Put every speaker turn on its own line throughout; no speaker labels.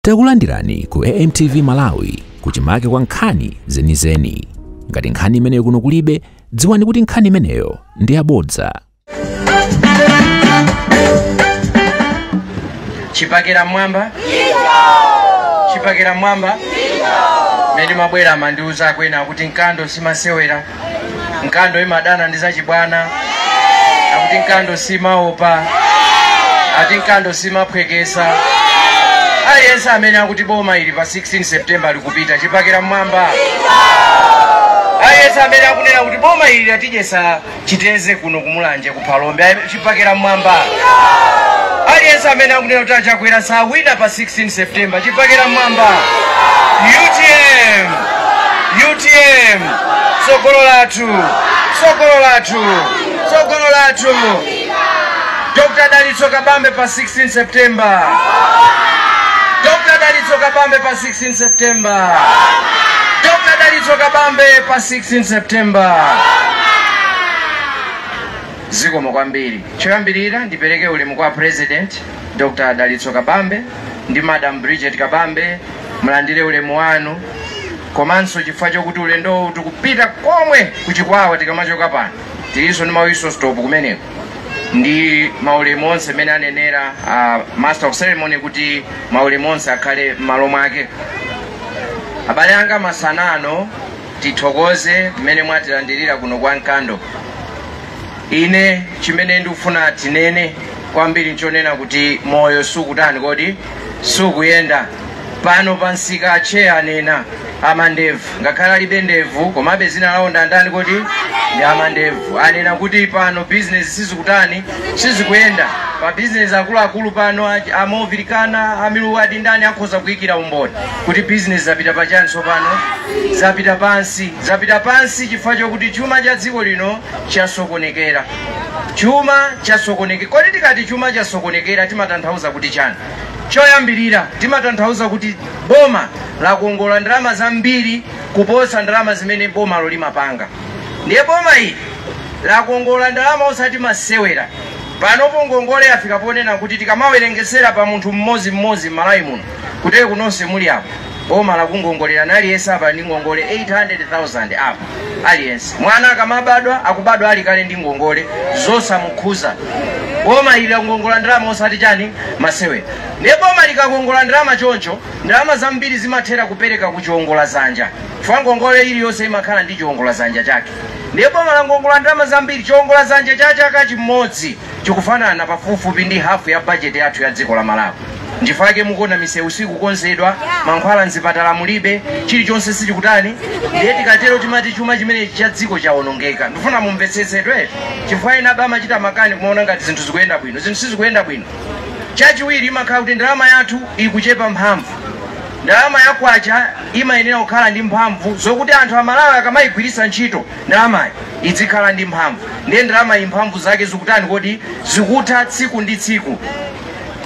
Takulandirani ku AMTV Malawi kuchimake kwa nkhani zenizeni. Ngati nkhani imeneyo kuno kulibe, dziwani kuti nkhani imeneyo ndi yabodza.
Chipakira mwamba? Chipakira mwamba? Meni mabwera mandiuza kwena kuti nkando simasewera. Nkando imadana ndi zachibwana. Akuti nkando simaopa. Ati nkando simapwekesa. Aliyense amene akuti boma ili pa 16 September likupita chipakira mwamba. Aliyense amene akunena kuti boma ili atijesa chiteze kuno kumulanje kuphalombe chipakira mwamba. Aliyense amene akunena kuti achakwera sawina pa 16 September chipakira mwamba. UTM sokolo lathu Dr. Dalitso Kabambe pa 16 September. Dr. Dalitso Kabambe pa 16 September. Dr. Dalitso Kabambe pa 16 September. Zikomo kwambiri. Choyambirira ndipereke ulemu kwa President Dr. Dalitso Kabambe ndi Madam Bridget Kabambe, mlandire ulemu wanu. Komanso chifukwa chokuti ulendo tikupita komwe kuchikwawa tikamachoka pano. Tilinso ndi mawiso stop kumeneko. Ndi maulemu onse mene anenera Master of Ceremony kuti maulemu onse akhale malo mwake. Abale anga masanano tithokoze mmene mwatilandirira kuno kwa nkando. Ine chimene ndikufuna tinene kwambiri nchonena kuti moyo sukutani kodi sukuyenda. Pano pansika ache anena amandevu ngakhala libe ndevu komabe zina lawo ndandani kodi ndi amandevu. Anena kuti pano business sizikutani sizikuyenda. Pa business akulu pano amovilikana amiluwadi ndani akhoza kuyikira umboni kuti business zapita pachani sopano zapita pansi chifukwa chokuti chuma cha dziko lino chasokonekera. Chuma chasokonekera. Kodi tikati chuma chasokonekera timatanthauza kuti chani? Choyambirira timatanthauza kuti boma lakuongola ndalama zambiri kuposa ndalama zimene boma lolimapanga. Ndiye boma ili lakuongola ndalama osati masewera. Panopo ngongole afika ponena kuti tikamawerengesera pa munthu mmodzi Malawi muno kuteye kunonse muli apo boma lakungongolera naliyense apa ndi ngongole 800,000 apo aliyense. Mwana akamabadwa akubadwa ali kale ndi ngongole zosamukhuza. Boma ili lakuongola ndalama osati chani masewera. Ndiye boma likakongola ndalama choncho ndalama zambiri zimathera kupereka kuchiongola zanja. Chifukwa ngongole iliyonse imakhala ndi chiongola zanja chake. Ndiye boma lakongola ndalama zambiri chiongola zanja cha chaka chimodzi chikufanana pafupifupi ndi hafu ya budget yathu ya dziko la Malawi. Ndifake mukuona misewu sikukonzedwa, mankhwala mzipatala mulibe, chilichonse sichikutani. Ndiye tikatero timati chuma chimene cha dziko chaonongeka. Ndifuna mumvetsetsedwe chifukwa ina bama chita makani kumaona ngati zinthu zikuyenda bwino. Zinthu sizikuyenda bwino. Chachiwiri imakhala kuti ndalama yathu ikuchepa mphamvu. Ndalama yakwacha imayenera kukhala ndi mphamvu zokuti anthu amalawi akamayigwiritsa ntchito ndalamayi izikhala ndi mphamvu. Ndiye ndalama imphamvu zake zikutani kodi zikutha tsiku ndi tsiku.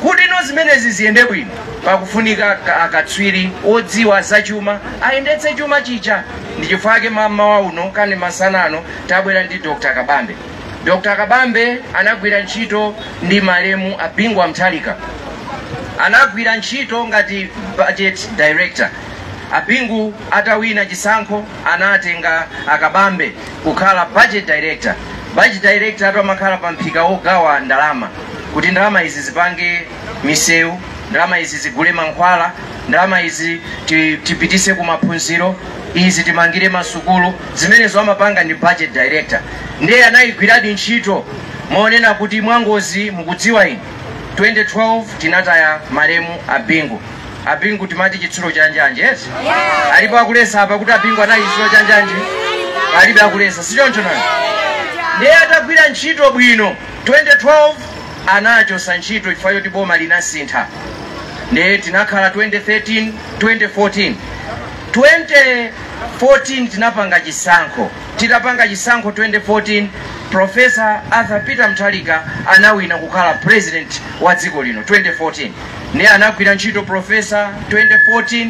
Kuti ino zimenezi ziyende bwino pakufunika akatswiri odziwa zachuma ayendetse chuma chicha. Ndi chifukwa mama uno kani masanano tabwera ndi Dr. Kabambe. Dr. Kabambe anagwira ntchito ndi malemu Abingwa Mthalika. Anagwira ntchito ngati budget director. Abingu atawina chisankho anatenga Akabambe kukhala budget director. Budget director atamakhala pa mphika ogawa ndalama kuti ndalama izi zipange misewu, ndalama izi zigule mankhwala, ndalama izi tipitise ku maphunziro, izi timangire masukulu. Zimenezo amapanga ndi budget director. Ndiye anayigwiradi ntchito maonena kuti mwangozi mukudziwa ine 2012 tinataya malemu Abingu timati chitsulo cha njanje. Yes? Alipo akulesa apa kuti Abingu anali chitsulo cha njanje? Alibe akulesa. Sichoncho nani? Ndiye atagwira ntchito bwino 2012 anachosa ntchito chifukwa choti boma linasintha. Ndiye tinakhala 2013 2014 tinapanga chisankho. Titapanga chisankho 2014 Professor Arthur Peter Mthalika anawina kukhala president wa dziko lino 2014. Ndiye anagwira ntchito professor 2014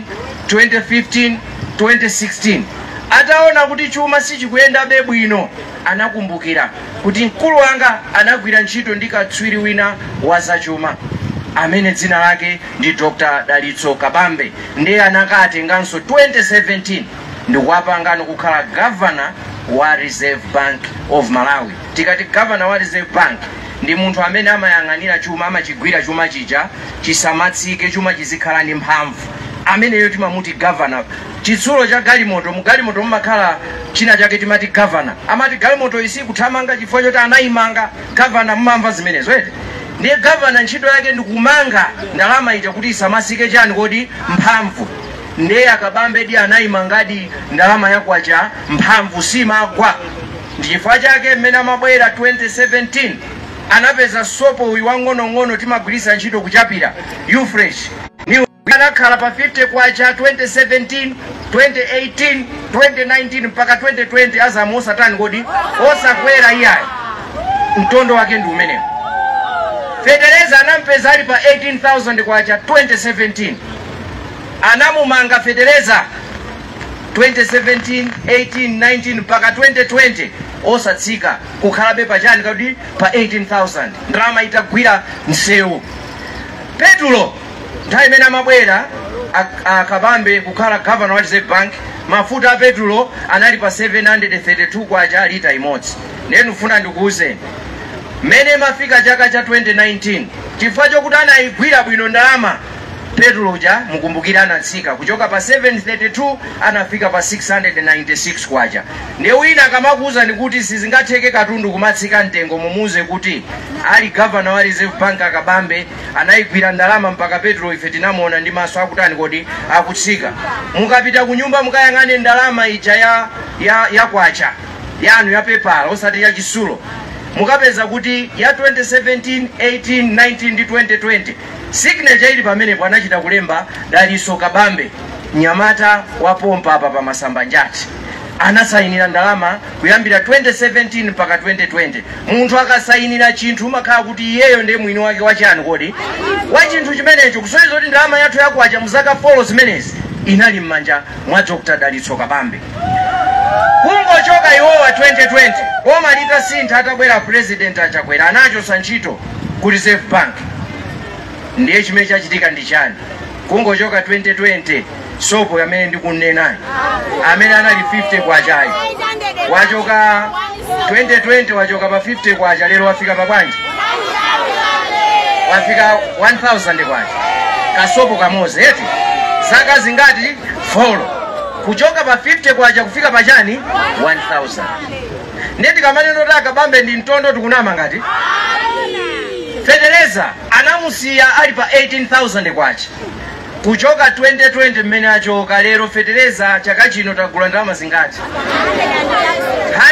2015 2016. Ataona kuti chuma sichikuyenda bwino anakumbukira kuti mkulu wanga anagwira ntchito ndi katswiri wina wa zachuma. amene dzina lake ndi Dr. Dalitso Kabambe ndiye anakatenganso 2017 ndikuwapangano kukhala governor wa Reserve Bank of Malawi. Tikati governor wa Reserve Bank ndi munthu amene amayang'anira chuma, amachigwira chuma chija chisamatsike, chuma chizikhala ndi mphamvu, ameneyo timamuti governor. Chitsulo cha galimoto, mu galimoto mumakhala china chake timati governor. Amati galimoto isi kuthamanga chifukwa choti anayimanga governor, mumamva zimenezo eti. Ndiye governor ntchito yake ndikumanga ndalama ija kuti isamasike chani kodi mphamvu. Ndiye Kabambe ndi anayimangadi ndalama yakwacha mphamvu simagwa. Ndichifukwa chake mmene amabwera 2017 anapeza sopo uyu wang'onong'ono timagwirisa ntchito kuchapira Ufresh. Ni anakhala pa 50 kwacha 2017, 2018, 2019 mpaka 2020 azamu osatani kodi osakwera iyayi. Mtondo wake ndi umenewo. Federeza anampeza ali pa 18,000 kwacha 2017. Anamumanga Federeza 2017, 18, 19 mpaka 2020 osatsika kukhalabe pachani kodi pa 18,000. Ndalama itagwira msewu. Petulo nthawi imene amabwera Kabambe kukhala governor wa Reserve Bank, mafuta a petulo anali pa 732 kwacha lita imodzi. Ndiye ndifuna ndikuwuzeni mmene mafika chaka cha 2019 chifukwa chokuti anayigwira bwino ndalama petulo ja mukumbukira anatsika kuchoka pa 732 anafika pa 696 kwacha. Ndiye wina kamakuuza ndikuti sizingatheke katundu kumatsika mtengo, mumuze kuti ali governor wa Reserve Bank Kabambe anayigwira ndalama mpaka petulo ife tinamuona ndi maso akutani kodi akutsika. Mukapita ku nyumba mukayang'ane ndalama ija ya kwacha yanu ya PayPal osati ya chisulo, mukapeza kuti ya 2017, 18, 19 ndi 2020 signature ili pamene anachita kulemba Dalitso Kabambe nyamata wa pompa apa pa Masamba Njati. Anasayinira ndalama kuyambira 2017 mpaka 2020. Munthu akasayinira chinthu makhala kuti iyeyo ndiye mwini wake wachani kodi wa chinthu chimenecho, kusonyeza kuti ndalama yathu yakwacha muzaka follow zimenezi inali m'manja mwa Dr. Dalitso Kabambe. Kungochoka iwowa 2020 koma lita sintha atabwera president achakwera anacho sanchito ku Reserve Bank. Ndiye chimene chachitika ndi chani? Kungochoka 2020 sopo yamene ndikunena amene anali 50 kwacha wachoka 2020 wachoka pa 50 kwacha, lero wafika pa bwanji? Wafika 1000 kwacha kasopo kamoze eti zaka zingati follow kuchoka pa 50 kwacha kufika pa chani 1000. Ndiye kamaneno ta Kabambe ndi mtondo tikunama ngati Federeza anamusiya ali pa 18,000 kwacha kuchoka 2020 mmene achoka. Lero Federeza chaka chino tagula ndalama zingati?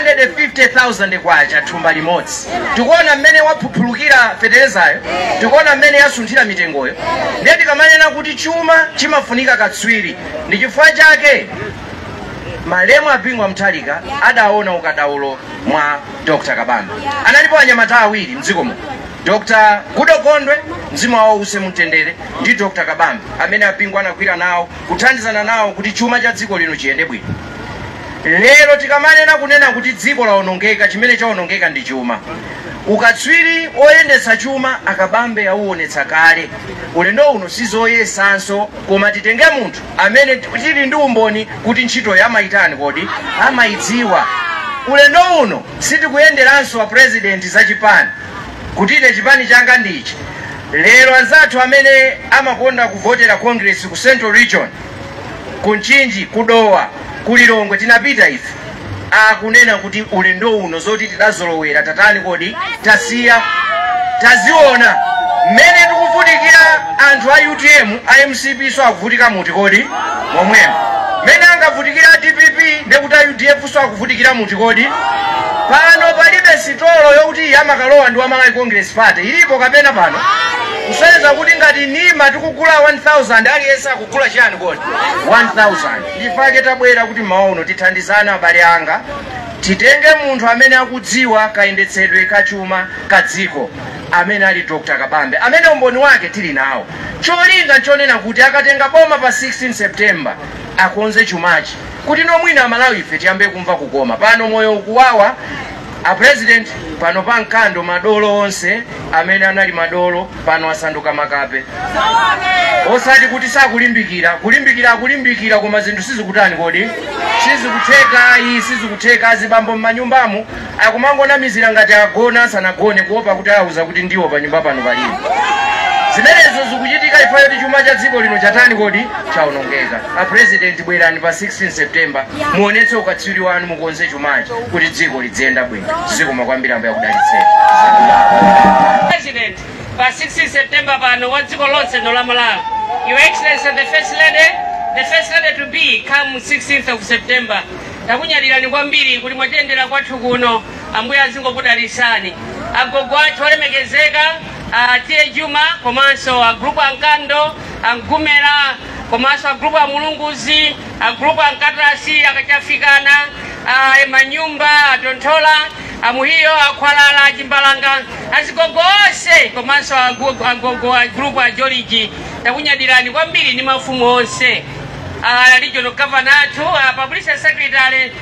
150,000 kwacha thumba limodzi. Tikuona mmene waphuphulukira Federezayo, tikuona mmene yasunthira mitengoyo. Ndiye tikamanena kuti chuma chimafunika katswiri, ndi chifukwa chake malemu apingwa Mthalika adaona ukadaulo mwa Dr. Kabambe. Analipo anyamata awiri mdziko muno, Dr. Gudo Kondwe mzimu wawo use mtendere ndi Dr. Kabambe amene apingwa anagwira nawo kuthandizana nawo kuti chuma cha dziko lino chiyende bwino. Lero tikamanena kunena kuti dziko laonongeka, chimene chaonongeka ndi chuma. Ukatswiri oyendetsa chuma Kabambe auonetsa kale. Ulendo uno sizoyesanso koma titenge munthu amene tili ndi umboni kuti ntchito yamayitani kodi amayidziwa. Ulendo uno sitikuyenderanso wa president za chipani kuti ine chipani changa ndichi. Lero anzathu amene amakonda kuvotera Congress ku Central Region, ku Nchinji, kudowa, kulilongwe tinapita ife akunena kuti ulendo uno zoti tidazolowera tatani kodi tasiya taziona mmene tikuvutikira anthu a UTM a MCP so akuvutika muti kodi momwemo mmene angavutikira DPP ndekuti a UDF so akuvutikira muti kodi. Pano palibe sitolo yokuti yamakalowa ndi wamalawi Congress Party ilipo kapena pano kusonyeza kuti ngati nima tikugula 1000 aliyese akugula chani kodi 1000. Ndifake tabwera kuti maono tithandizana abale anga, titenge munthu amene akudziwa kayendetsedwe kachuma kadziko amene ali Dr. Kabambe amene umboni wake tili nawo. Cholinga chonena kuti akatenga boma pa 16 September akonze chumachi kuti nomwina Malawi ife tiyambe kumva kukoma. Pano moyo ukuwawa a president pano pa Nkando madolo onse amene anali madolo pano asanduka makape. Osati kuti kulimbikira koma zinthu sizikutani kodi sizikutheka azibambo m'manyumbamo akumangonamizira ngati agona sanagone kuopa kuti auza kuti ndiwo pa nyumba pano palibe. Zimenezo zikuchitika ifayo kuti chuma cha dziko lino chatani kodi chaonongeka. A president bwerani pa 16 September muonetse ukatswiri wanu mukonze chumachi kuti dziko lidzenda bwino. Zikoma kwambiri ambuya kudalitseni.
President pa 16 September pano wa dziko lonse la Malawi. Your Excellency the First Lady to be come 16th of September. Takunyalirani kwambiri kuti mwatendera kwathu kuno ambuya azingokudalitsani. Agogo athu olemekezeka Tiye Juma komanso a group Nkando Angumera komanso a group Mulunguzi a group Nkatrasi akachafikana Emanyumba Tontola Amuhiyo Akwalala Jimbalanga azigogose komanso agogo a group Joliji takunyalirani kwambiri ni mafumu onse regional governor to publicity secretary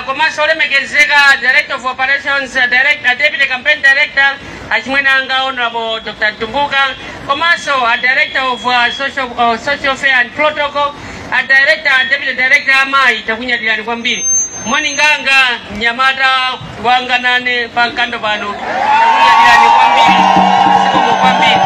komanso olemekezeka director of operations deputy campaign director Achimwenanga Honorable Dr. Tumbuka, komanso director of social affairs and protocol, director and deputy director Amai takunyalirani kwambiri. Mwaninganga Nyamata wanga nane pa Nkando pano takunyalirani kwambiri. Sikomo kwambiri.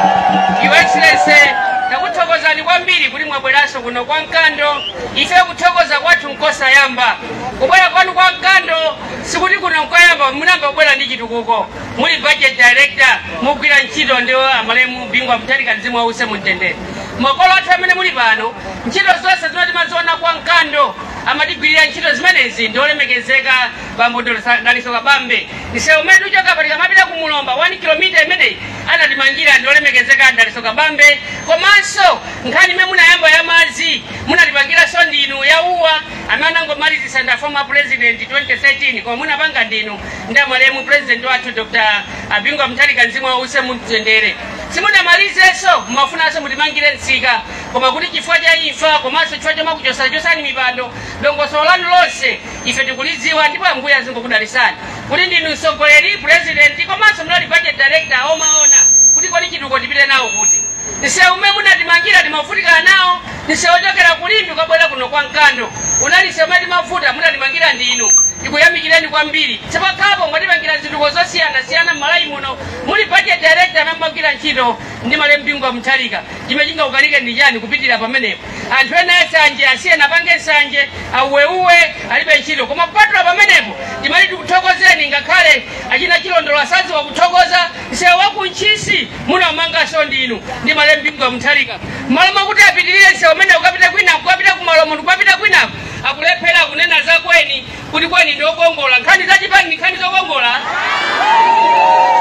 Your Excellency takuthokozani kwambiri kuti mwabweraso kuno kwa Nkando. Ife kuthokoza kwathu nkosa yamba. Kubwera kwanu kwa Nkando sikuti kuno nkoyamba munamba bwera ndi chitukuko. Muli budget director mugwira ntchito ndiwo amalemu Bingwa Mutharika Mzimu wause mutendere. Makolo athu amene muli pano ntchito zonse zimene timaziona kwa Nkando amatigwirira ntchito zimenezi ndiolemekezeka bambo Daliso Kabambe. Ise umene uchoka patika mapita ku Mulomba 1 km imene anatimangira ndiolemekezeka Daliso Kabambe. Komanso nkhani imene munayamba ya madzi munatipangira so ndinu ya uwa amene angomalizisa nda former president 2013 koma munapanga ndinu ndamalemu president wathu Dr. Bingwa Mutharika Mzimu wause mutendere. Simunamalizeso mumafunanso mutimangire nsika koma kuti chifukwa cha imfa komanso chifukwa cha makuchosani mipando dongoso lanu lonse ife tikulidziwa ndipo ambuya azingokudalitsani kuti ndinu mtsogoleri president komanso munali budget director omaona kuti kodi chituko tipite nawo kuti nise umene munatimangira timavutika nawo nise ochokera kulimbi kwabwera kuno kwa Nkando unali se umene timavuta munatimangira ndinu tikuyamikireni kwambiri chapakapo mwatipangira zinthu zosiyana m'Malawi muno muli budget director amagwira ntchito ndi malemu Bingwa Mutharika chimechinga ukanike ndi chani kupitira pamenepo anthu ena esanje asiyena pange nsanje auweuwe alibe ntchito koma kupatula pamenepo timali tikuthokozeni ngakhale achina chilondolo asazi wakuthokoza nsewu wakunchisi munamangaso ndinu ndi malemu Bingwa Mutharika maloma kuti apitirire nsewu umene ukapita kwina kukapita kumalomo ndikukapita kwinako akulephera kunena zakweni kuti kwani ndokongola nkhani zachipani nkhani zokongola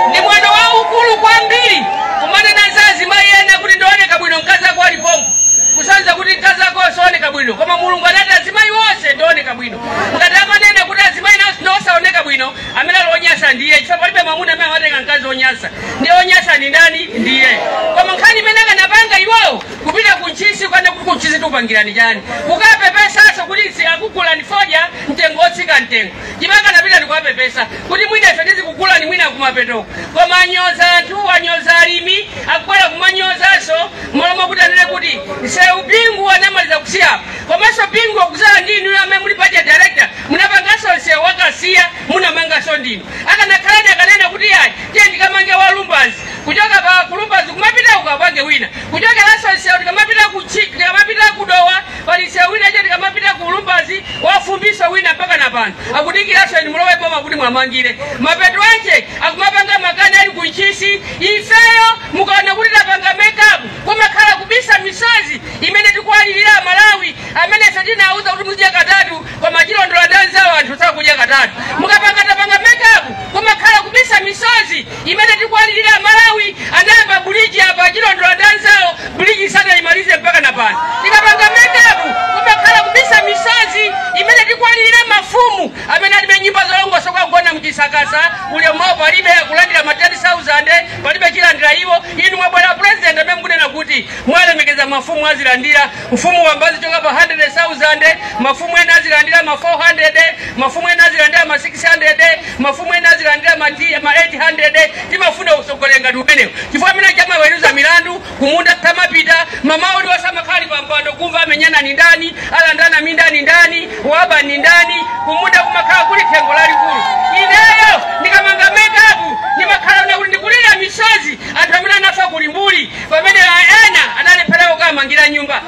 ndi mwendo wa ukulu kwambiri kumanena zazi mayena kuti ndioneka bwino mkazi ako alipombo kusanza kuti mkazi ako sooneka bwino koma Mulungu anati azimayi wonse ndioneka bwino ngati amanena kuti azimayi nosaoneka bwino amene alionyasa ndiye chifukwa palibe mwamuna amene amatenga mkazi onyasa ndi onyasa ni ndani ndiye koma nkhani imene akanapanga iwowo kupita kunchisi ukana kuti kunchisi tikupangirani chani kukapepesaso kuti akugula ni foja mtengo otsika mtengo chimaka napita ndikuwapepesa kuti mwina ife tizikugula ni mwina kumapetoko koma anyoza anthu anyoza alimi akukwera kumanyozaso malomo kuti anene kuti nsewu Bingu anamaliza kusiya komanso Bingu okuzala ndinu amene muli budget director munapangaso nsewu wakasiya munamangaso ndinu akanakhalani akanena kuti yayi tiye ndikamange wa Lumbazi kuchoka pa Lumbazi kumapita ukapange wina kuchokeraso nsewu tikamapita kuchiki tikamapita kudowa pali nsewu wina che tikamapita ku Lumbazi wafumbiso wina mpaka na pano akudikiraso ni mulowe boma kuti mwamangire mapeto anje akumapanga makani ali kunchisi ifeyo mukaona kuti tapanga makeup kumakhala kubisa misozi imene tikualirira Malawi amene ife tinauza kuti mudye katatu koma chilondola danzawo anthu sakudya katatu mukapanga tapanga makeup kumakhala kubisa misozi imene tikualirira Malawi anayamba buliji apa chilondola danzawo buliji sana imalize mpaka na pano tikapanga makeup kumakhala kubisa misozi imene tikualirira mafumu amene alibe nyimba zolongosa kwa kugona mchisakasa ulemu wawo palibe kulandira ma 10,000 palibe chilandira iwo inu mwabwera president amene mukunena kuti kuti mwalemekeza mafumu azilandira mfumu wambazi choka pa 100,000 mafumu ena azilandira ma 400 mafumu ena azilandira ma 600 mafumu ena azilandira ma 800 timafuna usogolenga tumenewo chifukwa mina chama weruza milandu kumunda tamapita mama uli wasamakali pampando kumva amenyana ni ndani alandana mindani ndani waba ni ndani kumunda kumakala kuli tengo lali kulu ineyo nikamanga makeup ni makala na ndikulira misozi atamina nafa kulimbuli pamene ena analepera ukamangira nyumba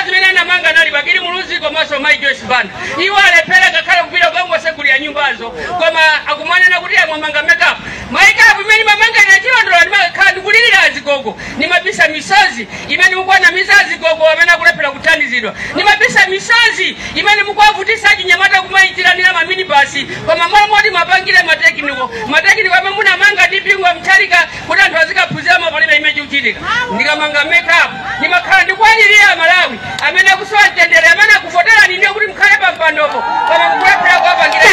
zimene namanga nali bagiri muluzi komaso mai Joyce Banda iwo alepera kakhala kupita kwangu sekulia nyumbazo koma akumanena kuti amamanga makeup imene mamanga na chilondolo ndimakhala ndikulira azigogo ni mabisa misozi imene mukwana misazi gogo amene akulepera kuthandizidwa ni mabisa misozi imene mukwavutisa chinyamata kumaitiranira maminibasi koma mwana moti mapangire matekniko amene munamanga ndipingwa mchalika kuti anthu azikaphunzira mapalibe imeji kuchitika ndikamanga makeup ndimakhala ndikwalirira Malawi amene akusowa mtendere amene akuvotera ninde kuti mkhale pampandopo koma mukulepera kuwapangira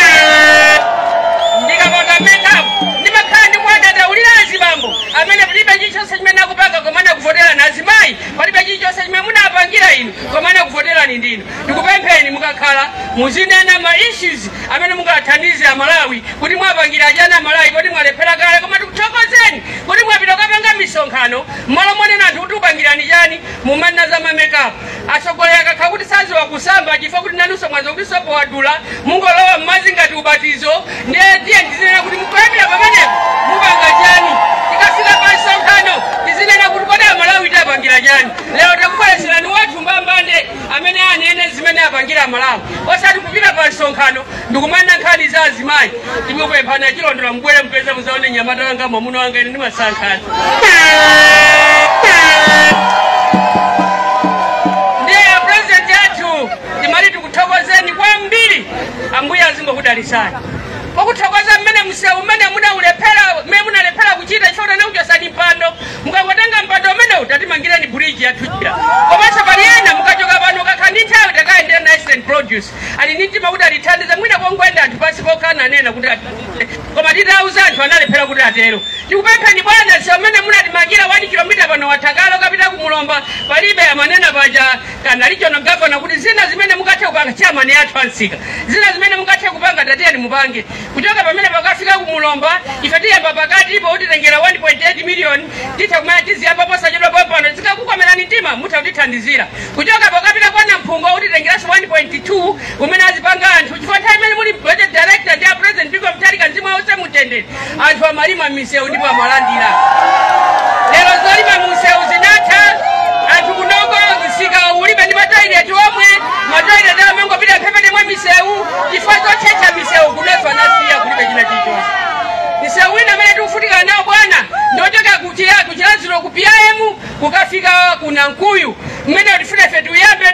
ndikamanga makeup ndimakhala ndikwatata ulira azibambo amene palibe chichonse chimene akupanga komana kuvotera na azimayi palibe chichonse chimene munapangira inu komana kuvotera ni ndinu ndikupempheni mukakhala muzinena ma issues amene mungathandize Malawi kuti mwapangira ajana Malawi kuti mwalephera kale koma tikuthokozeni kuti mwapita kapanga misonkhano malo monena anthu kuti upangirani chani mumanena za ma makeup asogolera kakhala kuti saziwa kusamba chifukwa kuti nanuso mwazo kuti sopo wadula mungolowa mmazi ngati ubatizo ndiye ndizinena kuti mukuyambira pamenepo mupanga chani tikafika pa misonkhano tizinena kuti kodi Malawi tapangira chani lero takubwereserani wathu mbambande amene anene zimene apangira Malawi osati kupita pa misonkhano ndikumanena nkhani za azimayi timupemphana chilondolo mbwere mpeza muzaone nyamata wanga mwamuno wanga ine ndimasankhani ndiye president yathu timali tikuthokozeni kwambiri ambuya azingokudalisani okuthokoza mmene msewu mmene munalepera kuchita chifukwa nauchosani mpando mukangotenga mpando mmene utatimangireni bridge yathuchira komanso paliyena mukachoka pano kakhandi nthawi takaendera na Eastern Produce ali nitima kuti alithandiza mwina kongoenda anthu pansi pokhana anena kuti koma titauza anthu analepera kuti atero tikupempheni bwana sewu mmene munatimangira 1 kilomita pano wathakalo kapita kumulomba palibe amanena paja kana regional governor kuti zina zimene mukathe kupanga chairman yathu ansika zina zimene mukathe kupanga tatiyeni mupange kuchoka pamene pakafika kumulomba ife tiyamba pakati ipo utitengera 1.8 million titakumana tiziyamba posachedwa pampano zikakukomerani mtima mutha kutithandizira kuchoka pakapita kwa Namphungo utitengeranso 1.2 umene azipanga anthu chifukwa nthawi imene muli budget director ndi president Biko Mutharika mzimu wonse mutendere anthu amalima misewu ndipo amalandira lero zolima misewu zinatha anthu kunoko zisika ulibe ndi matoilet omwe matoilet amangopita phepete mwa misewu chifukwa zochecha misewu kuneso anasiya kulibe china chichonse misewu ina amene tikufutika nawo bwana ndochoka kuchilaziro ku PIM kukafika kuna Nkuyu mmene utifuna ife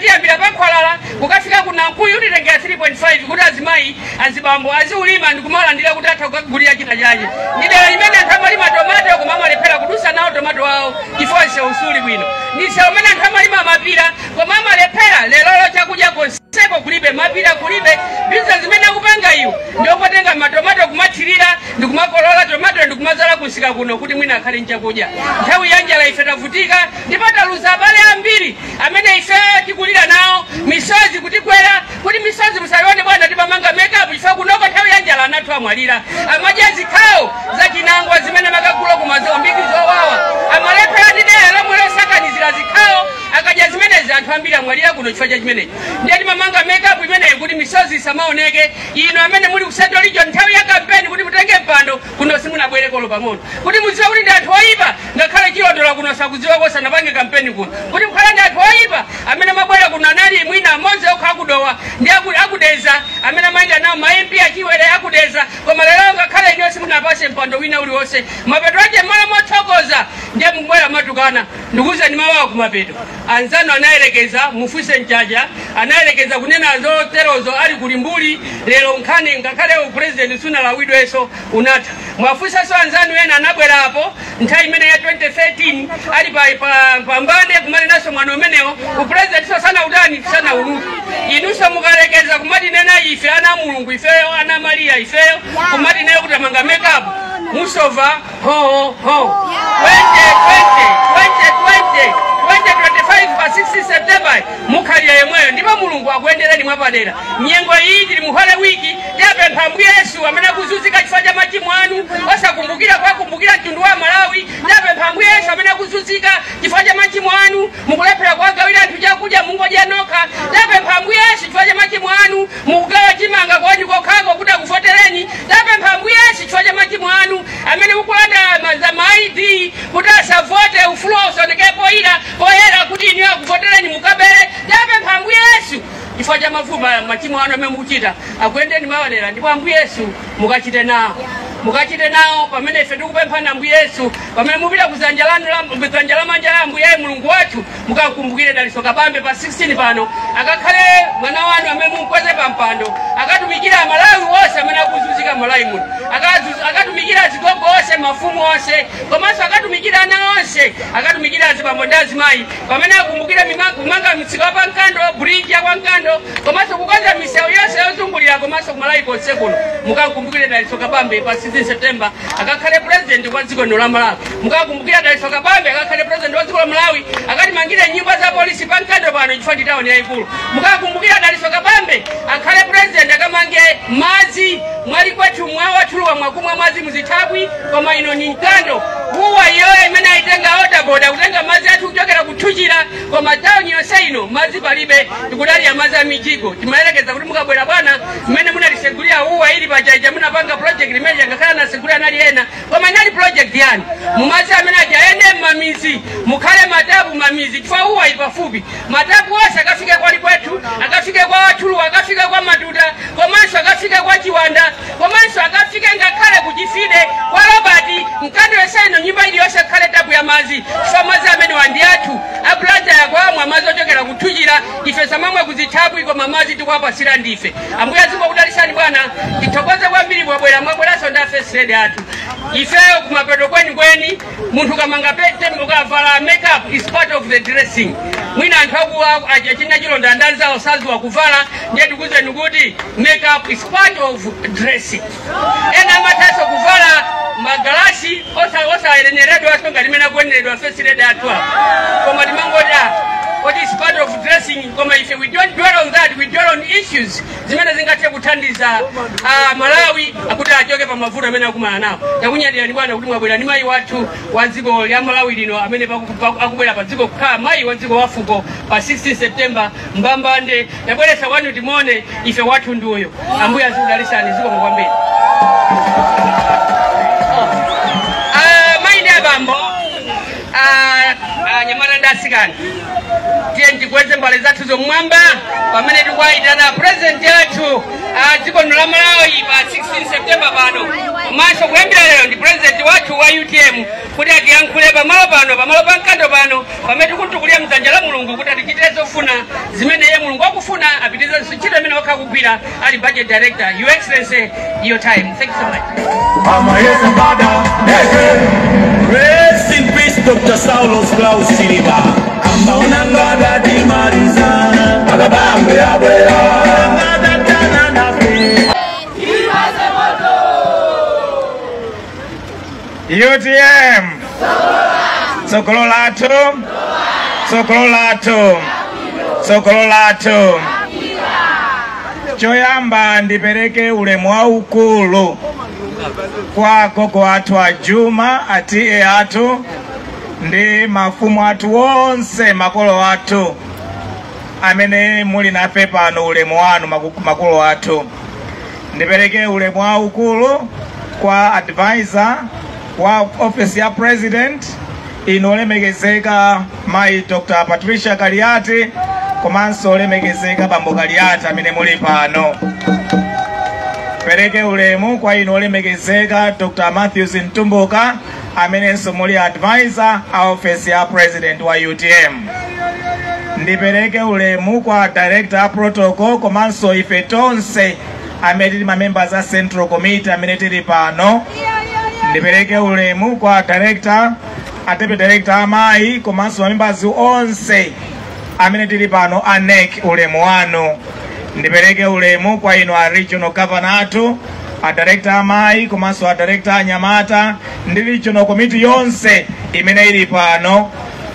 tiyambira pakhwalala kukafika kuna Nkuyu utitengera 3.5 kuti azimayi azibambo aziulima ndikumalandira kuti atha kukagulira china chache ndidera limene anthu amalima tomato koma amalepera kudusa nawo tomato awo chifukwa sewu suli bwino ndi sewu umene anthu amalima mapira koma amalepera lero chakudya konseko kulibe mapira kulibe biza zimene akupanga iwo ndiopotenga matomato kumathirira ndikumakolola tomato ndikumazala kunsika kuno kuti mwina akhale nchakudya nthawi ya njala ife tavutika ndipataluza abale ambiri amene ife tikulira nawo misozi kutikwera kuti misozi musalione bwana timamanga makeup chifukwa kunoko nthawi ya njala anathu amwalira amadya zikhawo zachinangwa zimene makagula kumaziwa mbiri zowawa amalepera ndidera lomwe losakanizira zikhawo akadya zimenezi anthu ambiri amwalira kuno chifukwa cha chimenechi ndiye timamanga makeup imeneyi kuti misozi isamaoneke ino amene muli ku Central Region nthawi ya kampeni kuti mutenge mpando kuno simunabwerekolo pang'ono kuti mudziwe kuti ndi anthu oyipa ngakhale chilondola kuno sakudziwa kosanapange kampeni kuno kuti mukhala ndi anthu oyipa amene mabwera kuno anali mwina amodzi okha akudowa ndi akudeza amene amayenda nawo ma MP achiwere akudeza koma lero ngakhale ino simunapase mpando wina uliwonse mapeto ache malo mothokoza ndiye mubwera matukana ndikuwuzani mawawa kumapeto anzanu anayerekeza mufuse mchaja anayerekeza kunena zoterozo ali kulimbuli lero nkhani ngakhale president sunalawidweso unatha mwafusa so anzanu ena anabwera apo nthawi imene ya 2013 ali pambane kumane naso mwana umenewo president so sana udani sana uluku inuso mukalekeza kumati nena ife ana mulungu ifeyo ana Maria ifeyo kumati nayo kutamanga makeup musova ho 2020 16 September mukhalira yemweyo ndipo mulungu akuendereni mwapadera nyengo iyi tili muhole wiki yabe mphambu Yesu amene akuzunzika chifukwa cha machimo anu osakumbukira mtundu wa Malawi yabe mphambu Yesu amene akuzunzika chifukwa cha machimo anu mukulephera kuwagawira anthu chakudya mungodya nokha yabe mphambu Yesu chifukwa cha machimo anu mukugawa chimanga kwa anthu kokhako kuti akuvotereni yabe mphambu Yesu chifukwa cha machimo anu amene mukulanda maidi kuti asavote ufulu usonekepo ila poyera kuti inu akuvotereni mukabere yabe mphambu Yesu chifukwa cha mavumba machimo anu amene mukuchita akuendeni mawadera ndipo ambu Yesu mukachite nawo pamene ife tikupemphana ambu Yesu pamene mupita kuzanja la manja la ambuye mulungu wathu mukakumbukire Dalitso Kabambe pa 16 pano akakhale mwana wanu amene mumkweze pa mpando akatumikira Malawi wonse amene akuzunzika Malawi muno akatumikira zigogo onse mafumu onse komanso akatumikira ana onse akatumikira azibambo ndi azimayi pamene akumbukire kumanga mitsiko pa Nkando bridge ya kwa Nkando komanso kukonza misewu yonse yozungulira komanso Malawi konse kuno mukakumbukire Dalitso Kabambe pa 16 September akakhale president wa dziko la Malawi mukakumbukira Dalitso Kabambe akakhale president wa dziko la Malawi akatimangire nyumba za polisi pa Nkando pano chifukwa ndi town yaikulu mukakumbukira Dalitso Kabambe akhale president akamange madzi mwali kwathu mwawatuluwa mwakumwa madzi muzithabwi koma ino ni Nkando huwa iyoyo imene aitenga otaboda kutenga madzi athu kuchokera kuthuchira koma town yonse ino madzi palibe tikudalira madzi a mijigo timayerekeza kuti mukabwera bwana mmene munalisegulira huwa ili pachaija munapanga project limene ngakhala na segulira nali ena koma inali project yani mumadzi amene ajaende mmamizi mukhale matabu mamizi chifukwa huwa ili pafupi matabu onse akafike kwali kwethu akafike kwa watulu akafike kwa Matuta komanso akafike kwa Chiwanda komanso akafike ngakhale kuchifide kwa Robert Nkando yonse ino nyumba ili yonse khale tabu ya madzi chifukwa madzi amene wandi athu aplanta yakwamwa madzi ochokera kuthuchira ife samamwe kuzithabwi koma madzi tikuwapasira ndife ambuye azikudalitsani bwana tithokoze kwambiri mwabweranso ndi first lady athu ifeyo kumapeto kweni munthu kamanga pete mukavala makeup is part of the dressing mwina anthu achina chilonda ndanzawo saziwa kuvala ndiye tikuzeni kuti makeup is part of dressing ena amathaso kuvala magalasi osayerenyeredwa asonga limene akueneredwa first lady athu koma timangoda what is part of dressing koma if we don't dwell on that we dwell on issues zimene zingathe kuthandiza Malawi akuti achoke pa mavuto amene akumana nawo takunyadira ni bwana kuti mwabwera ni mayi wathu wa dziko la Malawi lino amene akubwera pa dziko kukhala mayi wa dziko wa fuko pa 16 September mbambande yabweresa wanu timone ife wathu ndiuyo ambuye azikudalitsani ziko kwambiri mayi ndi abambo nyamata ndasikana tiye ndikweze mbale zathu zomwamba pamene tikuwayitana president yathu dziko la Malawi pa 16 September pano komanso kuyambira lero ndi president wathu wa UTM kuti atiyankhule pamalo pa Nkando pano pamene tikutukulira mdzanja la mulungu kuti atichitire zofuna zimene ye mulungu akufuna apitize ntchito imene wakakugwira ali budget director. Your Excellency, your time. Thank you so much.
Rest in peace, Dr. Saulos Klaus Silva. Ambaonangada di Marizana, Agabambe Abrea, Nada Tana Nafe.
UTM Sokololato Sokololato Sokololato choyamba ndipereke ulemu waukulu kwa koko athu a Juma ati athu ndi mafumu athu wonse makolo athu amene muli nafe pano ulemu wanu makolo athu ndipereke ulemu waukulu kwa advisor wa office ya president inolemekezeka mai Dr. Patricia Kaliati komanso olemekezeka bambo Kaliati amene muli pano. Pereke ulemu kwa inolemekezeka Dr. Matthews Ntumbuka amenenso muli advisor a office ya president wa UTM. Ndipereke ulemu kwa director protocol komanso ife tonse amene members a central committee amene tili pano. Ndipereke ulemu kwa director atepe director amayi komanso members onse amene tili pano anek ulemu wanu. Ndipereke ulemu kwa ino a regional governor athu a director amayi komanso a director anyamata ndi regional committee yonse imene ili pano.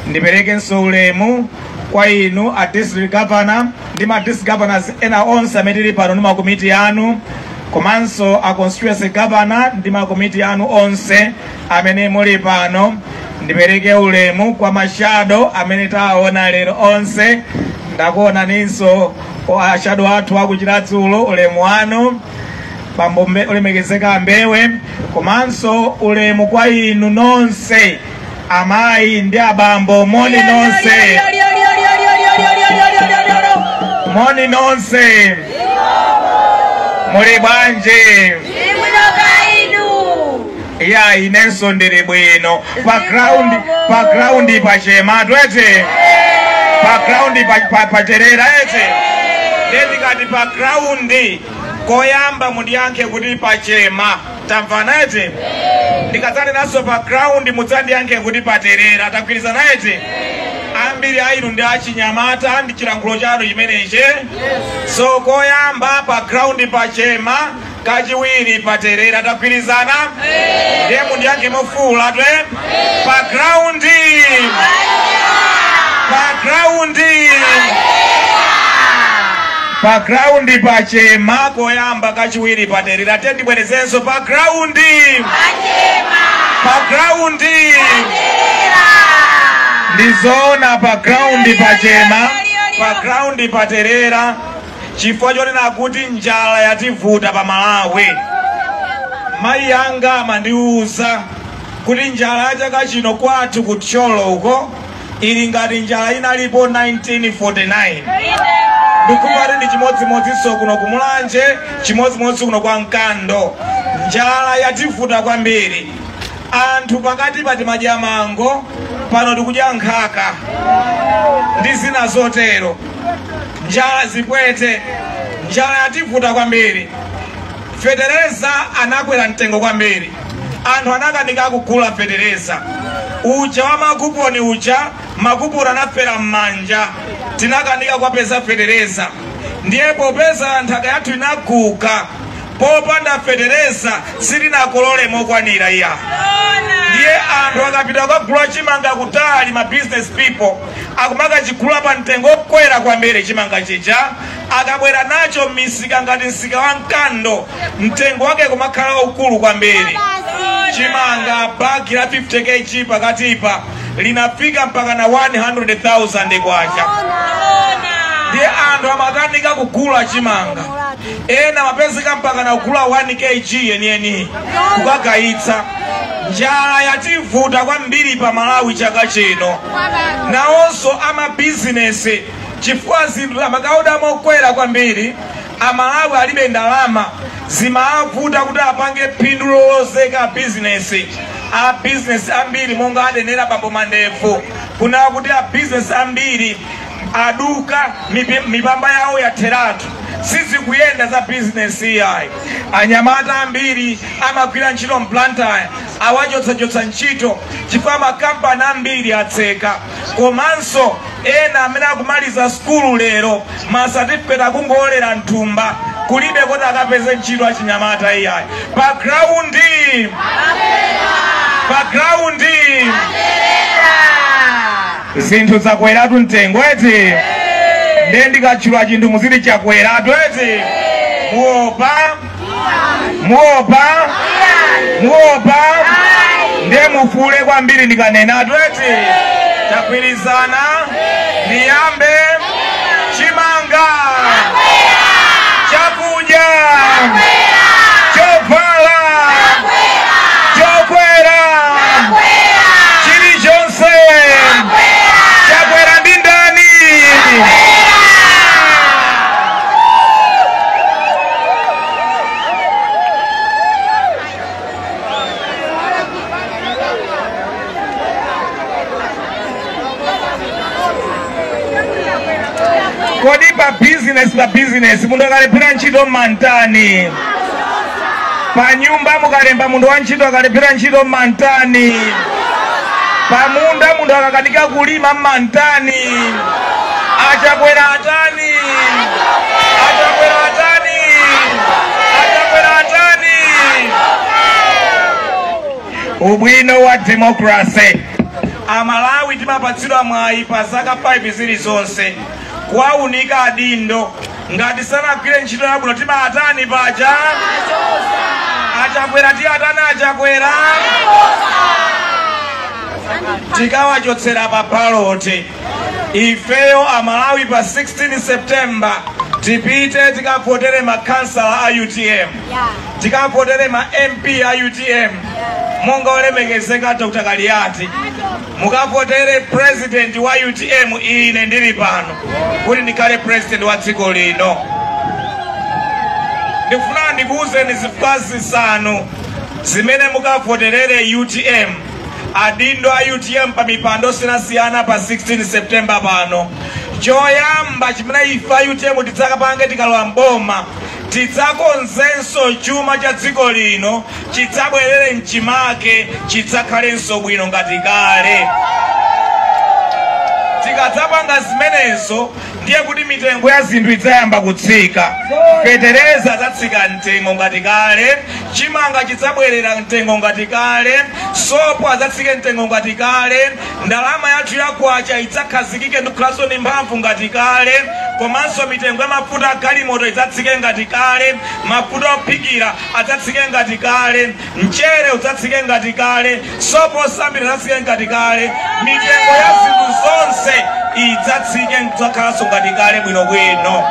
Ndipereke nso ulemu kwa inu a district governor ndi ma district governors ena onse ametili pano ndi makomiti anu komanso a constituency governor ndi makomiti anu onse amene muli pano. Ndipereke ulemu kwa mashado amene taona lero onse. Ndakuona ninso ashado athu akuchiradzulo ulemu wanu bambo ulemekezeka Mbewe komanso ulemu kwa inu nonse amayi ndi abambo moni nonse moni nonse muli bwanje ya inenso ndiri bwino background pachema twete background paterera ete ndikati background koyamba mundiyanke kuti pachema tamvana ete ndikadzane naso background mudzandiyanke kuti paterera tagwirizana ete ambiri ainu ndi achinyamata ndi chilankhulo chanu chimeneche so koyamba background pachema kachiwiri paterera tagwirizana ndiye mundiyanke mofuula twe background pachema koyamba kachiwiri paterera tendibwerezenso background ndizoona background pachema background paterera chifukwa chonena kuti njala yativuta pa Malawi. Mayi yanga amandiuza kuti njala ya chaka chino kwathu ku Tcholo uko ili ngati njala inalipo 1949. Ndikupati ndi chimodzimodzinso kuno kumulanje chimodzimodzi kuno kwa Mkando. Njala yativuta kwambiri. Anthu pakati pati madya mango pano tikudya nkhaka ndi zina zotero. Njala zipwete, njala yativuta kwambiri. Fetereza anakwera mtengo kwambiri. Anthu anakanika kugula fetereza. Uja wa makuponi uja, makuponi anafera mmanja. Tinakanika kwa pesa fetereza. Ndiye popeza nthaka yathu inaguka. Popanda fetereza sirina kolole mokwanira iya. Ndiye anthu akapita kugula chimanga kutali ma business people akumaka chigula pa mtengo kwera kwambiri chimanga chija akabwera nacho misika ngati msika wa Mkando mtengo wake kumakhala ukulu kwambiri. Chimanga bagi la 50 kg pakatipa linafika mpaka na 100,000 kwacha. Ndiye anthu amakanika kugula chimanga ena mapezeka mpaka na kugula 1 kg yeni kukagaitsa. Njala yativuta kwambiri pa Malawi chaka chino. Nawonso ama business chifukwa zinthu amakauda mokwera kwambiri Amalawi alibe ndalama zimavuta kuti apange phindu lolozeka business. A business ambiri monga adenera bambo Mandefu kuna kuti a business ambiri aduka mipamba yawo yatheratu sisi kuyenda za business yayi. Anyamata ambiri amagwira ntchito mplantaya awachotsa ntchito chifukwa makampani ambiri atseka komanso ena amene akumaliza skulu lero ma certificate akungolera nthumba kulibe kuti akapeze ntchito achinyamata iyayi. Background zinthu zakweratu mtengo eti ndiye ndikatchula chinthu muziti chakweratu eti muopa ndiye mufule kwambiri ndikanenatu eti tagwirizana ndiyambe chimanga chakudya chovala chokwera chilichonse chakwera ndi ndani. Kodi pa business mundu akalepera ntchito mantani. Pa nyumba mukalemba mundu wa ntchito akalepera ntchito mantani. Pa munda mundu akakanika kulima mantani. Achakwera atani. Ubwino wa democracy. Amalawi timapatsidwa mwayi pa zaka 5 zilizonse kuwaunika adindo ngati sanagwire ntchito yabwino timatani paja achakwera ti atani achakwera tikawachotsera pa balote ifeyo amalawi pa 16 September tipite tikavotere makansala a UTM tikavotere ma MP a UTM monga olemekezeka Dr. Kaliati mukavotere president wa UTM ine ndili pano kuti ndikale president wa dziko lino. Ndifuna ndikuuzeni zifukwa zisanu zimene mukavoterere UTM adindo a UTM pa mipando sinasiyana pa 16 September pano. Choyamba chimene ifa UTM tidzakapange tikalowa mboma tidzakonzenso chuma cha dziko lino chidzabwerere mchimake chidzakhalenso bwino ngati kale. Tikadzapanga zimenezo ndiye kuti mitengo ya zinthu idzayamba kutsika. Fetereza adzatsika mtengo ngati kale, chimanga chidzabwerera mtengo ngati kale, sopo adzatsike mtengo ngati kale, ndalama yathu yakwacha idzakhazikike ndikhalanso ndi mphamvu ngati kale, komanso mitengo ya mafuta galimoto idzatsike ngati kale, mafuta ophikira adzatsike ngati kale, mchere udzatsike ngati kale, sopo osambira adzatsike ngati kale, mitengo ya zinthu zonse idzatsike kudzakhalanso ngati kale bwinobwino.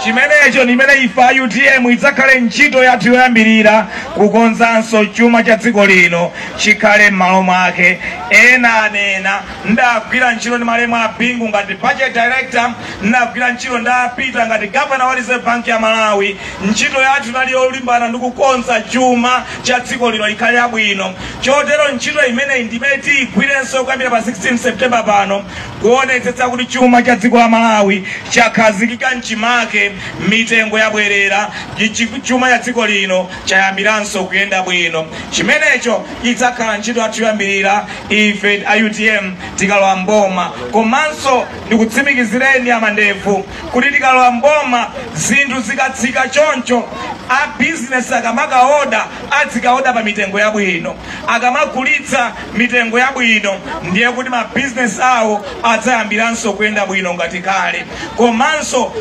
Chimenecho nimene ifa UTM idzakhale ntchito yathu yoyambirira kukonzanso chuma cha dziko lino chikhale m'malo mwake. Ena anena ndagwira ntchito ndi malemu a Bingu ngati budget director, ndagwira ntchito ndapita ngati governor wa Reserve Bank ya Malawi. Ntchito yathu nali yolimbana ndi kukonza chuma cha dziko lino likhale yabwino. Chotero ntchito imene ndimene tigwirenso kuyambira pa 16 September pano kuonetsetsa kuti chuma cha dziko la Malawi chakhazikika mchimake, mitengo yabwerera, chuma cha dziko lino chayambiranso kuyenda bwino. Chimenecho idzakhala ntchito yathu yoyambirira ife a UTM tikalowa mboma. Komanso ndikutsimikizireni amandefu kuti tikalowa mboma zinthu zikatsika choncho a business akamakaoda adzikaoda pa mitengo yabwino, akamagulitsa mitengo yabwino ndiye kuti ma business awo adzayambiranso kuyenda bwino ngati kale. Komanso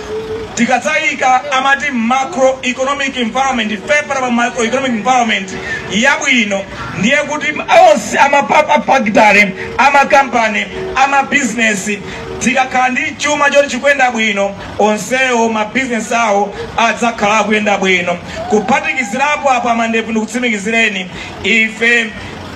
tikadzayika amati macroeconomic environment, favorable macroeconomic environment yabwino ndiye kuti onse amafactory, amakampani, amabusiness tikakhala ndi chuma choti chikuyenda bwino onsewo ma business awo adzakhala kuyenda bwino. Kuphatikizirapo apo amandefu ndikutsimikizireni ife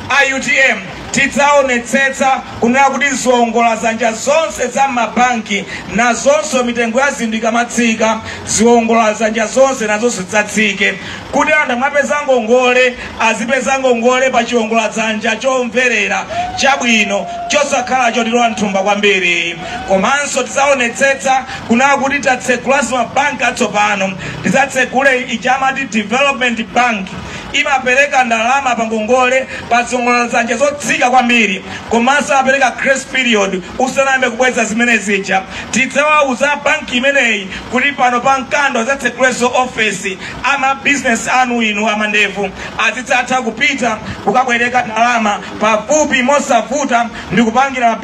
a UTM tidzaonetsetsa kunena kuti ziwongola zanja zonse za mabanki nazonso mitengo ya zinthu ikamatsika ziwongola zanja zonse nazo zidzatsike, kuti anthu amapeza ngongole azipeza ngongole pa chiwongola zanja chomverera chabwino chosakhala chotilowa mthumba kwambiri. Komanso tidzaonetsetsa kunena kuti tatsegulanso mabanki atsopano, tidzatsekule ichamati development bank imapereka ndalama pa ngongole pa ziwongola zanja zotsika kwambiri, komanso apereka grace period usanayambe kubweza zimene zija. Tidzawauza banki imeneyi kuti pano pa mkando adzatsegulenso office ama business anu inu amandefu azidzatha kupita kukabwereka ndalama pafupi mosavuta ndi kupangira ma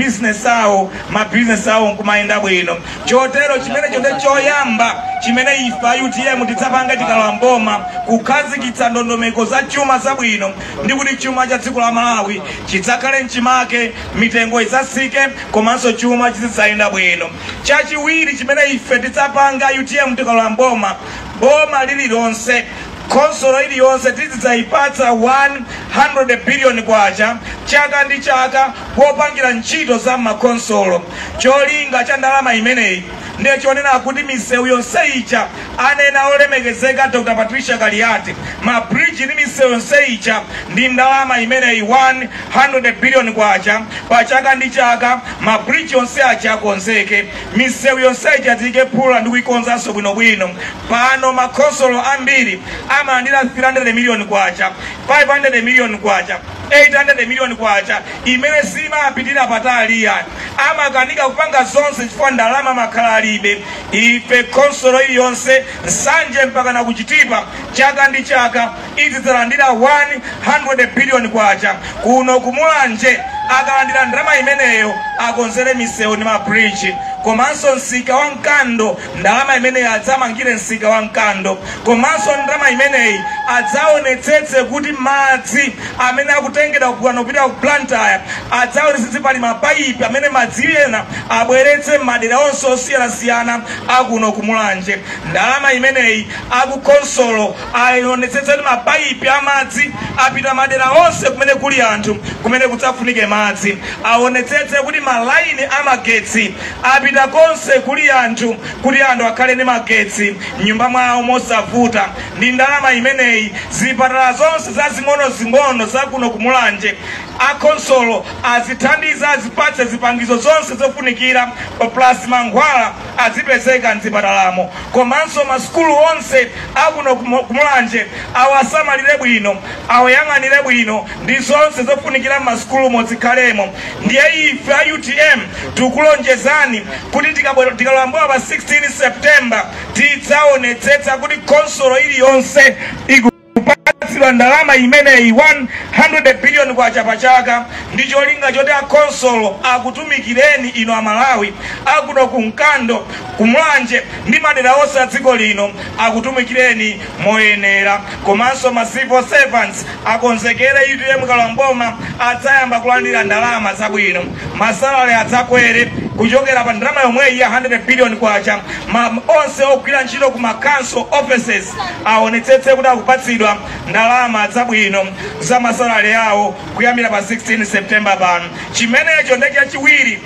business awo nkumayenda bwino. Chotero chimenecho ndi choyamba chimene ifa UTM tidzapanga tikalowa mboma kukhazikitsa ndondomeko za chuma zabwino ndi kuti chuma cha dziko la Malawi chidzakhale mchimake, mitengo idzatsike, komanso chuma chidzayenda bwino. Chachiwiri chimene ife tidzapanga UTM tikalowa mboma, boma lililonse konsolo iliyonse tidzayipatsa 100 billion kwacha chaka ndi chaka popangira ntchito za makonsolo. Cholinga cha ndalama imeneyi ndiye chonena kuti misewu yonse ija anena olemekezeka Dr. Patricia Kaliati, ma bridge ni misewu yonse ija ndi ndalama imeneyi 100 billion kwacha pa chaka ndi chaka, ma bridge yonse aja akonzeke, misewu yonse ija tike phula ndi kuikonzanso bwinobwino. Pano makonsolo ambiri amalandira 300 million kwacha, 500 million kwacha, 800 million kwacha, imene simapitira patali yani amakanika kupanga zonse chifukwa ndalama makhala alibe. Ife konsolo yonse nsanje mpaka na kuchitipa chaka ndi chaka izidzalandira 100 billion kwacha. Kuno kumulanje akalandira ndalama imeneyo akonzere misewu ndi mabridge. Komanso msika wa mkando ndalama imeneyi adzamangire msika wa mkando. Komanso ndalama imeneyi adzaonetsetse kuti madzi amene akutengedwa kugwana kupita ku Blantyre adzaonetsetse pali mapaipi amene madzi ena abweretse madera onse osiyana-siyana akuno kumulanje. Ndalama imeneyi akukonsolo aonetsetse kuti mapaipi amadzi apita madera onse kumene kuli anthu kumene kudzafunike madzi. Aonetsetse kuti malaini amagetsi apita konse kuli anthu kuti anthu akhale ndi magetsi nyumba mwawo mosavuta. Ndi ndalama imeneyi zipatala zonse zazing'ono zakuno kumulanje akonsolo azithandiza azipatse zipangizo zonse zofunikira plus mankhwala azipezeka mzipatalamo. Komanso masukulu onse akuno kumulanje awasamalire bwino awayang'anire bwino ndi zonse zofunikira masukulu mozikhalemo. Ndiye ife a UTM tikulonjezani kuti tikalambowa pa 16 September tidzaonetsetsa kuti konsolo iliyonse ikupatsidwa ndalama imeneyi 100 billion kwa chaka ndi cholinga choti akonsolo akutumikireni ino amalawi akuno kumkando kumulanje ndi madera onse a dziko lino akutumikireni moyenera. Komanso ma civil servants akonzekere UTM kalamboma adzayamba kulandira ndalama zabwino. Masalale adzakwere kuchokera pa ndalama yomweyi ya 100 billion kwacha. Onse ogwira ntchito ku council offices aonetsetse kuti akupatsidwa ndalama zabwino za masalale yawo kuyambira pa 16 September pano. Chimenecho ndi chachiwiri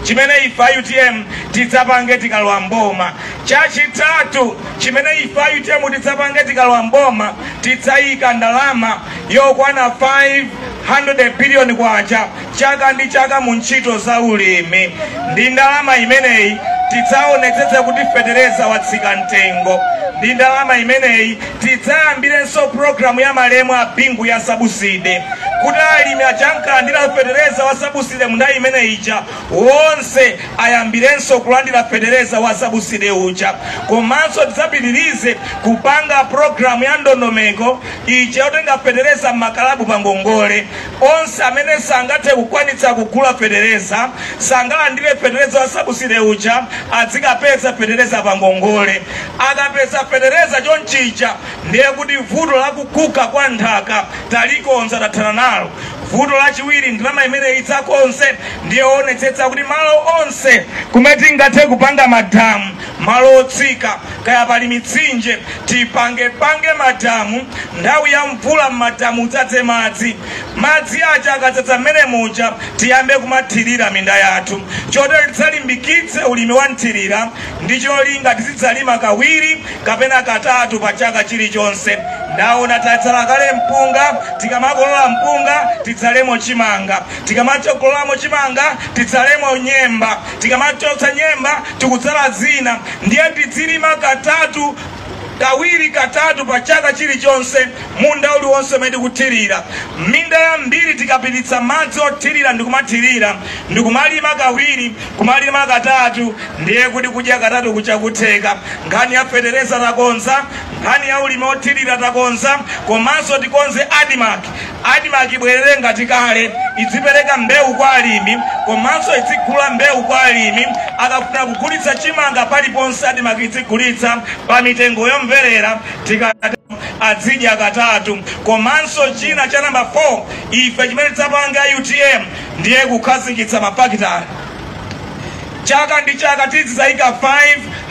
chimene ife a UTM tidzapange tikalowa mboma. Chachitatu chimene ife a UTM tidzapange tikalowa mboma tidzayika ndalama yokwana 500 billion kwacha chaka ndi chaka mu ntchito za ulimi. Ndi ndalama imeneyi tidzaonetsetse kuti fetereza watsika mtengo. Ndi ndalama imeneyi tidzayambirenso programu ya malemu a bingu ya sabuside kuti alimi ajankalandira fetereza wa sabuside mundayi imeneyi ija wonse ayambirenso kulandira fetereza wa sabuside uja. Komanso tidzapitirize kupanga programu ya ndondomeko ija yotenga fetereza m'makalabu pa ngongole. Onse amene sangathe kukwanitsa kugula fetereza sangalandire fetereza wa sabuside uja adzikapeza fetereza pa ngongole. Akapeza fetereza chonchicha ndiye kuti vuto la kukuka kwa nthaka talikonza tathana nalo. Vuto lachiwiri ndalama imene idzakonse ndiye onetsetsa kuti malo onse kumene tingathe kupanga madamu malo otsika kaya pali mitsinje tipange madamu. Nthawi ya mvula m'madamu udzadze madzi aja akadzadza mmene muja tiyambe kumathirira minda yathu. Chotero tidzalimbikitse ulimi wa nthirira ndi cholinga tizidzalima kawiri kapena katatu pa chaka chilichonse. Ndaona tatsala kale mpunga, tikamakolola mpunga tidzalemo chimanga, tikamachokololamo chimanga tidzalemo nyemba, tikamachotsa nyemba tikudzala zina. Ndiye tidzilima kawiri katatu pa chaka chilichonse munda uliwonse umene kuthirira. Minda yambiri tikapititsa madzi othirira ndikumathirira ndikumalima kawiri kumalima katatu ndiye kuti kudya katatu kuchakutheka. Nkhani ya fetereza takonza, nkhani ya ulimi othirira takonza. Komanso tikonze Adimark ibwerere ngati kale idzipereka mbewu kwa alimi komanso idzigula mbewu kwa alimi. Akafuna kugulitsa chimanga paliponse Adimark idzigulitsa pa mitengo yomverera adzidya katatu. Komanso china cha namba 4 ife chimene tidzapanga UTM ndiye kukhazikitsa mafakitare. Chaka ndi chaka tidzayika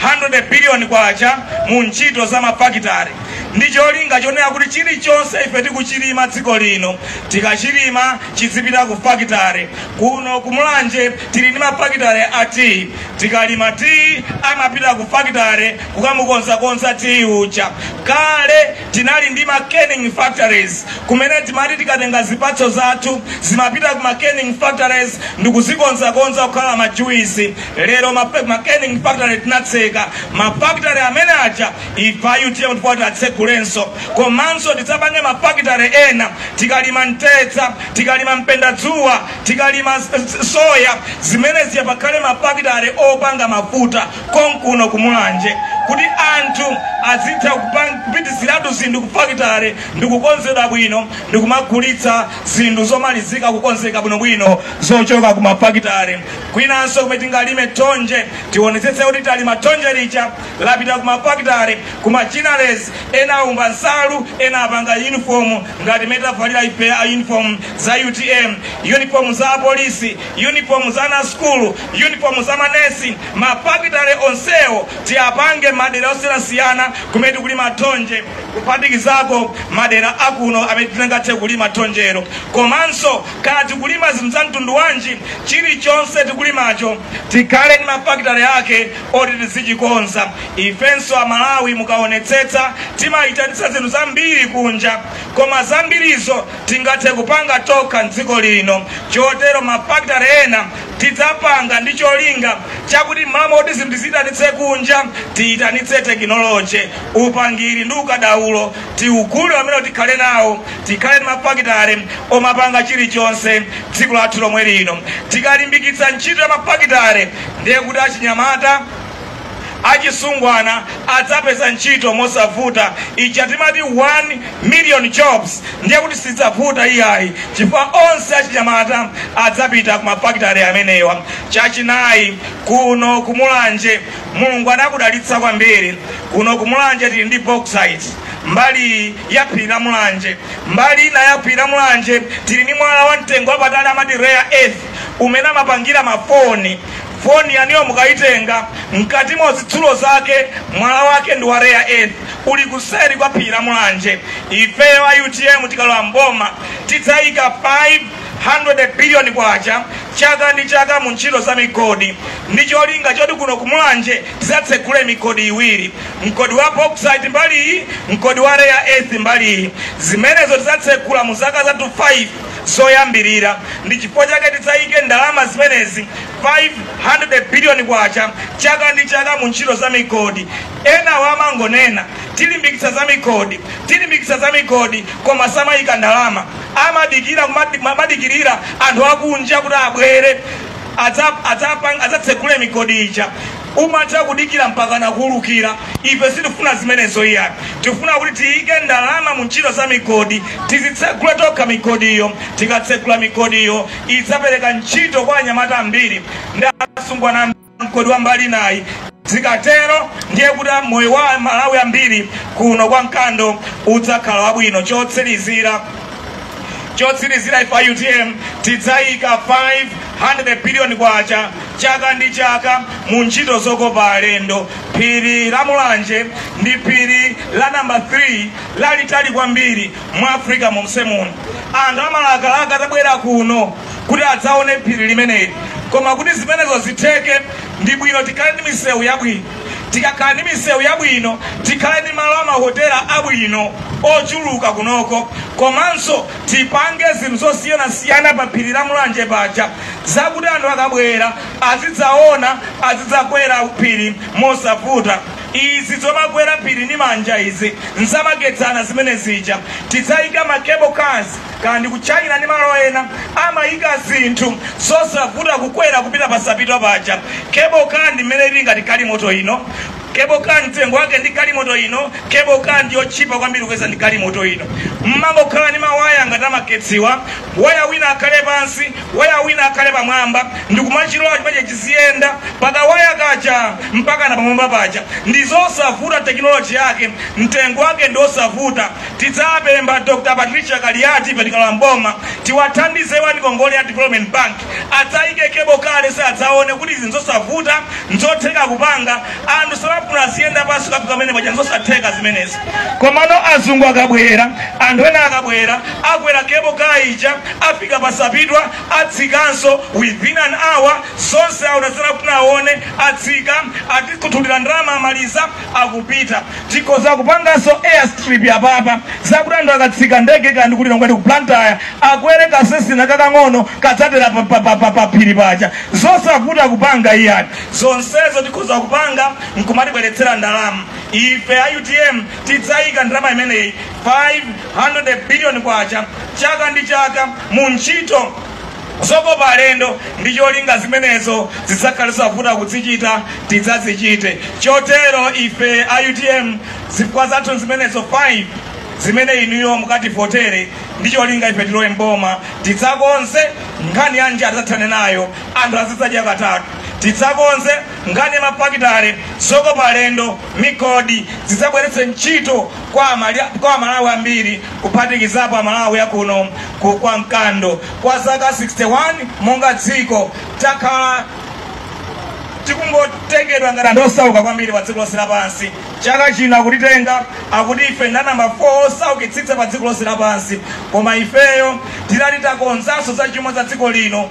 500 billion kwacha mu ntchito za mafakitare. Ndi cholinga chonena kuti chilichonse ife tikuchilima dziko lino tikachilima chizipita ku fakitare. Kuno kumulanje tili ndi mafakitare a tea. Tikalima tea amapita ku fakitare kukamukonza tea uja. Kale tinali ndi ma canning factories kumene timati tikatenga zipatso zathu zimapita ku ma canning factories ndikuzikonza kukhala majuisi. Lero ma canning factory tinatseka. Mafakitare amene aja ife a UTM kulenso. Komanso tidzapange mafakitare ena tikalima mtedza, tikalima mpendadzuwa, tikalima soya zimene ziyapakhale mafakitare opanga mafuta konkuno kumulanje. kuti anthu azitha kupitisiratu zinthu kufakitale ndikukonzedwa bwino ndikumagulitsa zinthu zomalizika kukonzeka bwinobwino zochoka kumafakitale. Kwinanso kumene tingalime tonje tionetsetse kuti talima tonje licha lapita kumafakitale kumachinalezi ena aumba nsalu ena apanga uniform ngati metavalira ife a uniform za UTM, uniform za polisi, uniform za na school, uniform za manesi. Mafakitale onsewo tiapange madera osiyanasiyana kumene kulima tonje kupatikizako madera akuno amene tingathe kulima tonjero. Komanso kati kulima zinthu za mtundu wanji chilichonse tikulimacho tikhale ndi mafakitale ake oti tizichikonza. Ifenso Amalawi mukaonetsetsa timayitanitsa zinthu zambiri kunja koma zambirizo tingathe kupanga tokha mdziko lino. Chotero mafakitale ena tidzapanga ndi cholinga chakuti mama oti zinthu ziyitanitse kunja tiyitanitse tekinoloji, upangiri ndi ukadaulo tiugule amene tikhale nawo. Tikhale ndi mafakitale omapanga chilichonse dziko lathu lomwe lino. Tikalimbikitsa ntchito ya mafakitale ndiye kuti achinyamata achisungwana adzapeza ntchito mosavuta. Ichi timati 1 million jobs ndiye kuti sidzavuta iyayi chifukwa onse achinyamata adzapita kumafakitale amenewa. Chachinayi, kuno kumulanje Mulungu anakudalitsa kwambiri. Kuno kumulanje tili ndi bauxite mbali ya phiri la mulanje. Mbali ina ya phiri la mulanje tili ni mwala wa mtengo wapatali amati rare earth umene amapangira mafoni. Foni yaniyo mukayitenga mkati mwa zitsulo zake mwala wake ndi wa rare earth uli kuseri kwa phiri la mulanje. Ifeyo a UTM tikalowa mboma tidzayika 500 billion kwacha chaka ndi chaka mu ntchito za migodi. Ndi cholinga choti kuno kumulanje tidzatsekule migodi iwiri, mgodi wa bauxite mbali iyi, mgodi wa rare earth mbali iyi. Zimenezo tidzatsekula mu zaka za 5 zoyambirira. Ndi chifukwa chake tidzayike ndalama zimenezi 500 billion kwacha chaka ndi chaka mu ntchito za migodi. Ena wamangonena tilimbikitsa za migodi koma samayika ndalama amadikirira anthu akunja kuti abwere adzatsekule migodi ija. Umatha kudikira mpaka nakuulukira. Ife sitifuna zimenezo iya. Tifuna kuti tiyike ndalama mu ntchito za migodi tizitsekule tokha migodi iyo. Tikatsekula migodi iyo idzapereka ntchito kwa anyamata ambiri ndi asungwana mgodi wa mbali nayi. Zikatero ndiye kuti moyo wa Malawi ambiri kuno kwa mkando udzakhala wabwino. Chotsirizira ifa UTM tidzayika 500 billion kwacha chaka ndi chaka mu ntchito zokopa alendo. Phiri la mulanje ndi phiri la namba 3 lalitali kwambiri mu Africa monse muno. Anthu amalakalaka tabwera kuno kuti adzaone phiri limeneli. Koma kuti zimenezo zitheke ndi bwino tikhale ndi misewu yabwino. Tikakhala ndi misewu yabwino tikhale ndi malo amahotela abwino ochuluka kunoko. Komanso tipange zinthu zosiyanasiyana pa phiri la mulanje paja zakuti anthu akabwera azidzaona azidzakwera phiri mosavuta. Izi zomakwera phiri ni manja izi nzamakedzana zimene zija. Tidzayika makebo cars kandi kuchayina ndi malo ena amayika zinthu zosavuta kukwera kupita pasapito paja. Cable car ndi mmene ili ngati galimoto ino. Cable car mtengo wake ndi galimoto ino. Cable car ndiyo chipa kwambiri kukweza ndi galimoto ino. Mmangokhala ni mawaya ngati amaketsiwa. Waya wina akhale pansi, waya wina akhale pamwamba. Ndikumachilowa chipache chiziyenda mpaka waya kacha mpaka na pamwamba paja. Ndizosavuta teknoloji yake, mtengo wake ndosavuta. Tidzapemba Dr. Patricia Kaliati petikala mboma tiwathandize wani Mongolia Development Bank adzayike cable car sa adzaone kuti izi nzosavuta nzotheka kupanga. Anthu samafuna asiyenda pasi kapika mene paja nzosatheka zimenezi. Komano azungu akabwera, anthu ena akabwera akwera cable car ija afika pasapitwa atsikanso within an hour. Zonse aunazana aone atsika atikuthulira ndalama amaliza akupita. Tikoza kupanganso airstrip ya papa zakuti anthu akatsika ndege kandi kuti ngati kuplantaya akwere kasesina kakang'ono kadzatera pa phiri paja. Zosavuta kupanga iyani. Zonsezo tikoza kupanga nkumatibweretsera ndalama. Ife a UTM tidzayika ndalama imeneyi 500 billion kwacha chaka ndi chaka mu ntchito zokopa alendo ndi cholinga zimenezo zisakhale zovuta kuzichita tidzazichite. Chotero ife a UTM zifukwa zathu zimenezo 5 zimene inuyo mukativotere ndi cholinga ife tilowe mboma tidzakonze nkhani yanji adzathane nayo anthu azidzaja katatu. Tidzakonze nkhani ya mapakitale zokopa alendo mikodi zidzabweretse ntchito kwa Malawi ambiri kuphatikizapo amalawi yakuno kwa mkando. Kwa zaka 61 monga dziko takhala tikungotengedwa ngati anthu osauka kwambiri pa dziko lonse lapansi. Chaka chino akutitenga akuti ife nda namba 4 osaukitsitsa pa dziko lonse lapansi, koma ifeyo tilati takonzanso za chuma za dziko lino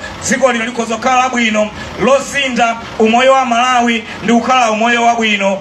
likhoza kukhala labwino losintha umoyo wa Malawi ndi kukhala umoyo wabwino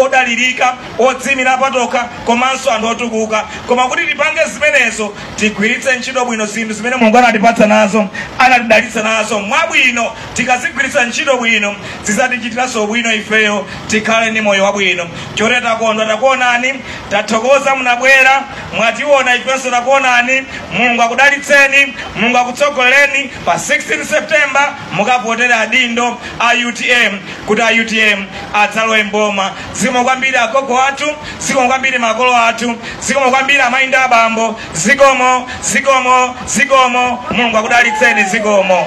odalirika odzimira patokha komanso anthu otukuka. Koma kuti tipange zimenezo tigwiritse ntchito bwino zinthu zimene Mulungu anatipatsa nazo anatidalitsa nazo mwabwino. Tikazigwiritsa ntchito bwino zidzatichitiranso bwino ifeyo tikhale ndi moyo wabwino. Chotero takondwa takuonani, tathokoza munabwera mwationa ifenso takuonani. Mulungu akudalitseni, Mulungu akutsogolereni. Pa 16 September mukavotere adindo a UTM kuti a UTM adzalowe mboma. Zikomo kwambiri agogo athu, zikomo kwambiri makolo athu, zikomo kwambiri amayi ndi abambo, zikomo. Mulungu akudalitseni, zikomo.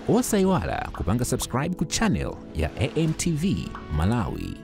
Osayiwala kupanga subscribe ku channel ya AMTV Malawi.